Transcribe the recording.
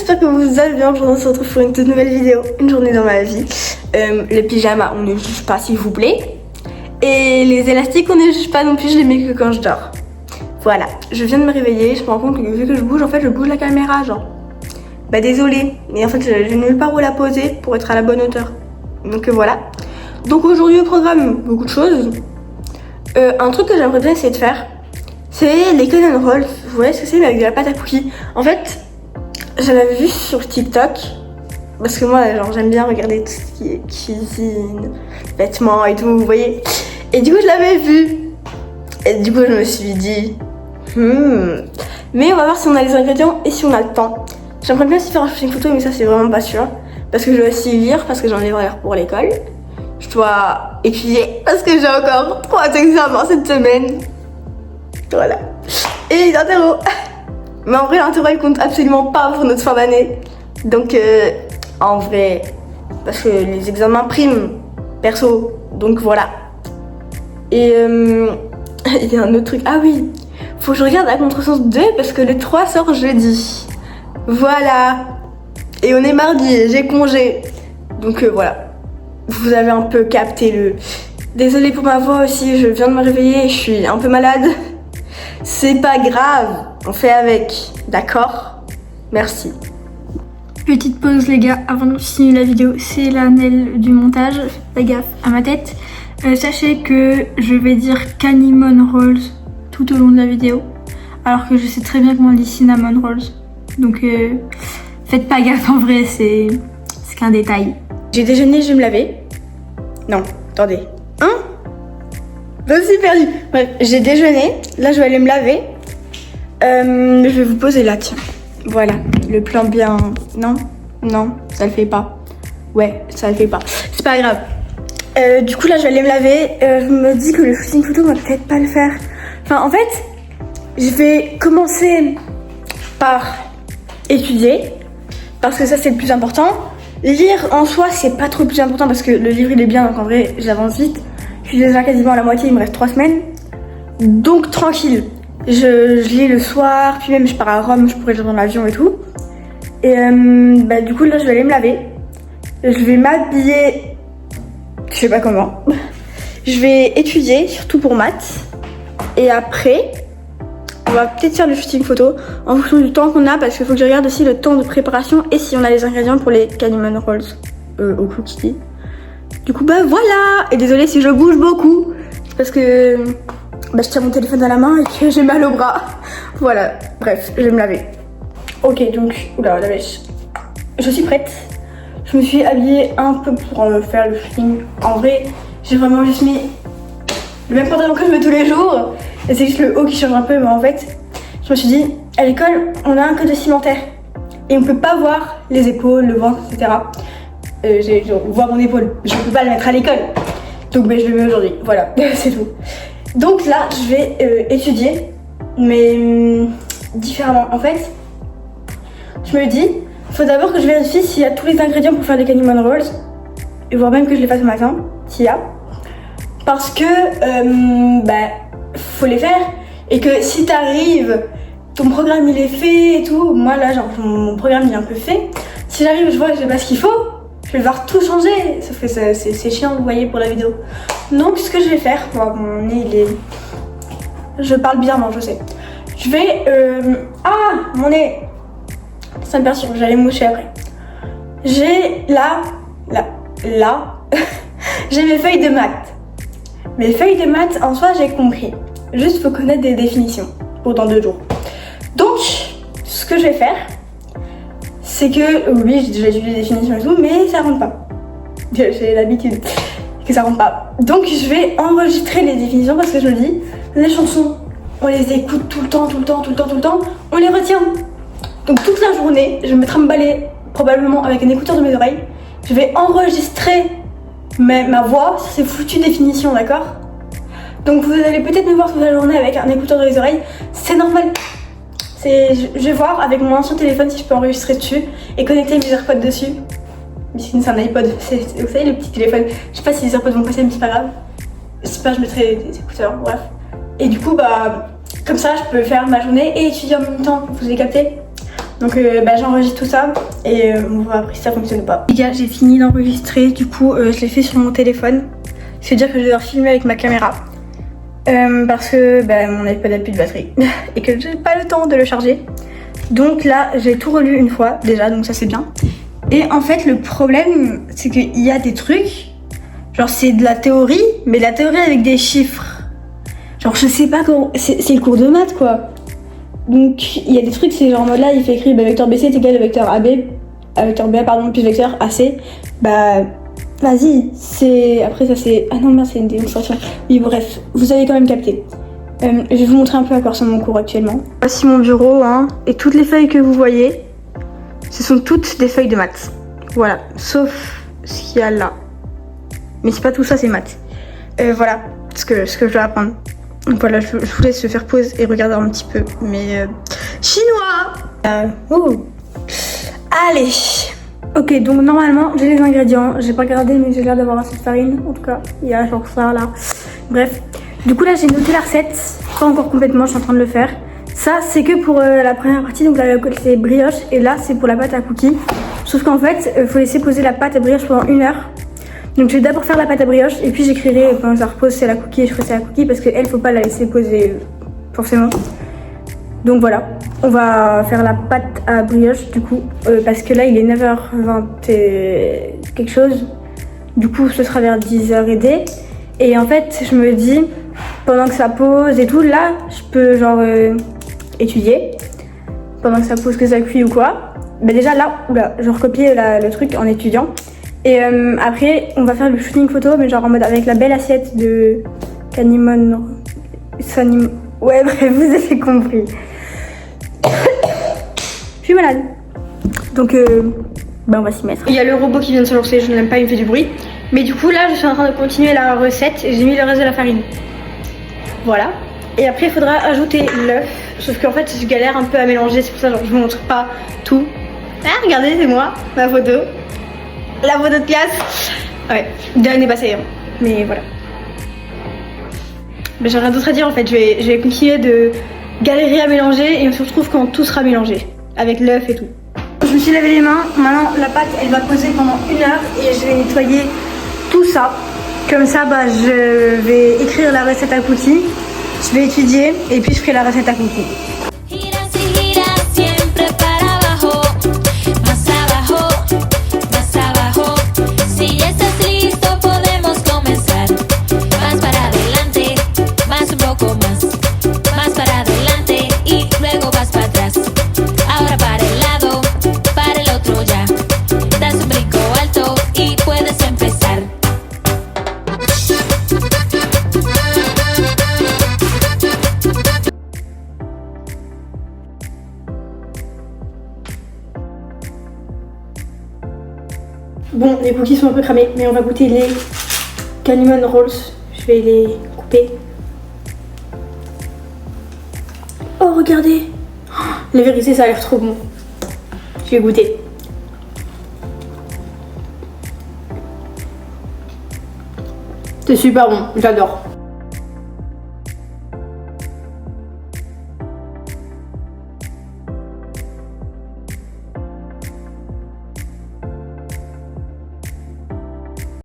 j'espère que vous allez bien. Aujourd'hui on se retrouve pour une toute nouvelle vidéo, une journée dans ma vie. Les pyjamas, on ne juge pas s'il vous plaît. Et les élastiques, on ne juge pas non plus, je les mets que quand je dors. Voilà, je viens de me réveiller, je me rends compte que vu que je bouge, en fait je bouge la caméra genre. Bah désolée, mais en fait je n'ai nulle part où la poser pour être à la bonne hauteur. Donc voilà. Donc aujourd'hui au programme, beaucoup de choses. Un truc que j'aimerais bien essayer de faire, c'est les Canon Rolls. Vous voyez ce que c'est, mais avec de la pâte à cookies. En fait, je l'avais vu sur TikTok. Parce que moi, genre, j'aime bien regarder tout ce qui est cuisine, vêtements et tout, vous voyez. Et du coup, je l'avais vu. Et du coup, je me suis dit, mais on va voir si on a les ingrédients et si on a le temps. J'aimerais bien aussi faire un shooting photo, mais ça, c'est vraiment pas sûr. Parce que je dois aussi lire, parce que j'en ai horaire pour l'école. Je dois étudier, parce que j'ai encore 3 examens cette semaine. Voilà. Et l'interro. Mais en vrai, l'interro, il compte absolument pas pour notre fin d'année. Donc, en vrai, parce que les examens priment, perso. Donc voilà. Et il y a un autre truc. Ah oui, faut que je regarde la Contresens 2 parce que le 3 sort jeudi. Voilà. Et on est mardi, j'ai congé. Donc voilà. Vous avez un peu capté le... Désolée pour ma voix aussi, je viens de me réveiller, je suis un peu malade. C'est pas grave, on fait avec, d'accord? Merci. Petite pause les gars, avant de finir la vidéo, c'est l'anel du montage, faites pas gaffe à ma tête. Sachez que je vais dire Cinnamon Rolls tout au long de la vidéo, alors que je sais très bien comment on dit Cinnamon Rolls. Donc faites pas gaffe en vrai, c'est qu'un détail. J'ai déjeuné, je vais me laver. Non, attendez. Hein? Je me suis perdue. Bref, j'ai déjeuné, là je vais aller me laver. Je vais vous poser là, tiens. Voilà, le plan bien... Non, non, ça le fait pas. Ouais, ça le fait pas. C'est pas grave. Du coup, là, je vais aller me laver. Je me dis que le shooting photo, on va peut-être pas le faire. Enfin, en fait, je vais commencer par étudier. Parce que ça, c'est le plus important. Lire, en soi, c'est pas trop le plus important parce que le livre, il est bien. Donc, en vrai, j'avance vite. Je suis déjà quasiment à la moitié, il me reste 3 semaines. Donc, tranquille. Je lis le soir, puis même je pars à Rome, je pourrais lire dans l'avion et tout. Et du coup là je vais aller me laver. Je vais m'habiller, je sais pas comment. Je vais étudier, surtout pour maths. Et après, on va peut-être faire le shooting photo en fonction du temps qu'on a, parce qu'il faut que je regarde aussi le temps de préparation et si on a les ingrédients pour les Cinnamon Rolls au cookie. Du coup bah voilà. Et désolée si je bouge beaucoup, parce que... je tiens mon téléphone dans la main et que j'ai mal au bras. Voilà, bref, je vais me laver. Ok, donc, oula, la mèche. Je suis prête. Je me suis habillée un peu pour faire le shooting. En vrai, j'ai vraiment juste mis le même pantalon que je mets tous les jours. Et c'est juste le haut qui change un peu, mais en fait, je me suis dit, à l'école, on a un code vestimentaire. Et on peut pas voir les épaules, le ventre, etc. On voit mon épaule, je peux pas le mettre à l'école. Donc, je le mets aujourd'hui. Voilà, c'est tout. Donc là, je vais étudier, mais différemment. En fait, je me dis, faut d'abord que je vérifie s'il y a tous les ingrédients pour faire des Cinnamon Rolls, et voire même que je les fasse le matin, s'il y a. Parce que, faut les faire, et que si t'arrives, ton programme il est fait et tout, moi là, genre, mon programme il est un peu fait. Si j'arrive, je vois que j'ai pas ce qu'il faut, je vais devoir tout changer, sauf que c'est chiant, vous voyez, pour la vidéo. Donc, ce que je vais faire, mon nez, il est... Je parle bien, non, je sais. Je vais... mon nez. Ça me perturbe, j'allais moucher après. J'ai là... j'ai mes feuilles de maths. Mes feuilles de maths, en soi, j'ai compris. Juste, faut connaître des définitions pour dans 2 jours. Donc, ce que je vais faire, c'est que... Oui, j'ai déjà étudié les définitions et tout, mais ça rentre pas. J'ai l'habitude que ça rentre pas. Donc je vais enregistrer les définitions parce que je me dis, les chansons, on les écoute tout le temps, on les retient. Donc toute la journée, je vais me trimballer probablement avec un écouteur de mes oreilles. Je vais enregistrer ma voix sur ces foutues définitions, d'accord? Donc vous allez peut-être me voir toute la journée avec un écouteur dans les oreilles. C'est normal. Je vais voir avec mon ancien téléphone si je peux enregistrer dessus et connecter mes AirPods dessus. C'est un iPod, vous savez, le petit téléphone. Je sais pas si les AirPods vont passer, mais c'est pas grave. J'espère que je mettrai des écouteurs, bref. Et du coup, comme ça, je peux faire ma journée et étudier en même temps, vous avez capté? Donc j'enregistre tout ça et on voit après si ça fonctionne ou pas. Les gars, j'ai fini d'enregistrer, du coup je l'ai fait sur mon téléphone. C'est-à-dire que je vais devoir filmer avec ma caméra. Parce que mon iPad n'a plus de batterie et que j'ai pas le temps de le charger. Donc là, j'ai tout relu une fois déjà, donc ça c'est bien. Et en fait, le problème, c'est qu'il y a des trucs, genre c'est de la théorie, mais de la théorie avec des chiffres. Genre je sais pas comment, c'est le cours de maths quoi. Donc il y a des trucs, c'est genre en mode là, il fait écrire vecteur BC est égal à vecteur AB, vecteur BA pardon, plus vecteur AC. Vas-y, c'est... Après ça c'est... Ah non merde, c'est une démonstration. Oui bref, vous avez quand même capté. Je vais vous montrer un peu à quoi ressemble mon cours actuellement. Voici mon bureau, hein, et toutes les feuilles que vous voyez, ce sont toutes des feuilles de maths. Voilà, sauf ce qu'il y a là. Mais c'est pas tout ça, c'est maths. Voilà ce que je dois apprendre. Donc voilà, je vous laisse faire pause et regarder un petit peu. Mais chinois. Allez. Ok, donc normalement j'ai les ingrédients. J'ai pas regardé, mais j'ai l'air d'avoir assez de farine. En tout cas, il y a genre ça là. Bref. Du coup là j'ai noté la recette, pas encore complètement, je suis en train de le faire. Ça c'est que pour la première partie, donc là c'est brioche et là c'est pour la pâte à cookies. Sauf qu'en fait il faut laisser poser la pâte à brioche pendant 1 heure. Donc je vais d'abord faire la pâte à brioche et puis j'écrirai pendant que ça repose c'est la cookie et je ferai c'est la cookie parce qu'elle faut pas la laisser poser forcément. Donc voilà, on va faire la pâte à brioche du coup parce que là il est 9h20 et quelque chose. Du coup ce sera vers 10h et des. Et en fait je me dis pendant que ça pose et tout, là, je peux genre étudier pendant que ça pose, que ça cuit ou quoi. Déjà là, je recopier le truc en étudiant. Et après, on va faire le shooting photo, mais genre en mode avec la belle assiette de Canimon. Ouais, bref, vous avez compris. Je suis malade. Donc, on va s'y mettre. Il y a le robot qui vient de se lancer, je ne l'aime pas, il me fait du bruit. Mais du coup, là, je suis en train de continuer la recette et j'ai mis le reste de la farine. Voilà. Et après il faudra ajouter l'œuf. Sauf qu'en fait je galère un peu à mélanger. C'est pour ça genre je vous montre pas tout. Ah regardez c'est moi, ma photo. La photo de classe. Ouais, de l'année passée. Mais voilà. Mais j'ai rien d'autre à dire en fait. Je vais continuer de galérer à mélanger et on se retrouve quand tout sera mélangé. Avec l'œuf et tout. Je me suis lavé les mains. Maintenant la pâte elle va poser pendant 1 heure et je vais nettoyer tout ça. Comme ça, je vais écrire la recette à cookies, je vais étudier et puis je ferai la recette à cookies. Bon, les cookies sont un peu cramés, mais on va goûter les Canimon Rolls. Je vais les couper. Oh, regardez! La vérité, ça a l'air trop bon. Je vais goûter. C'est super bon, j'adore.